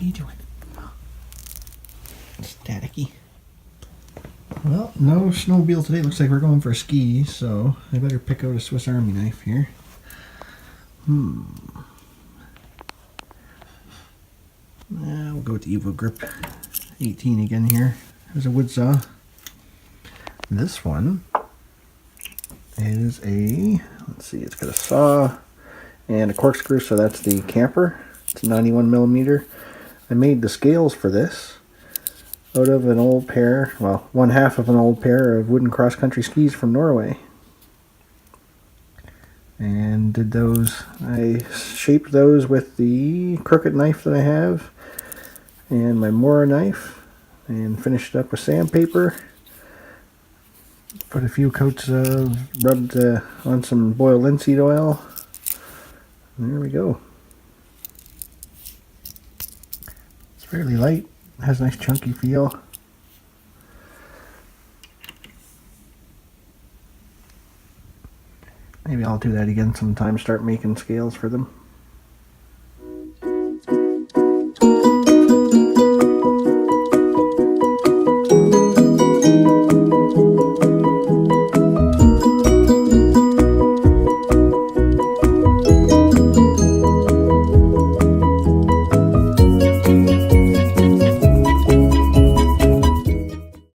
you doing? Staticky. Well, no snowmobile today. Looks like we're going for a ski, so I better pick out a Swiss Army knife here. We'll go with the Evo Grip 18 again here. There's a wood saw. This one is a, let's see, it's got a saw and a corkscrew, so that's the camper. It's 91 millimeter. I made the scales for this out of an old pair, well, one half of an old pair of wooden cross-country skis from Norway. And did those, I shaped those with the crooked knife that I have and my Mora knife, and finished it up with sandpaper. Put a few coats of, rubbed on some boiled linseed oil. And there we go. It's fairly light. Has a nice chunky feel. Maybe I'll do that again sometime, start making scales for them.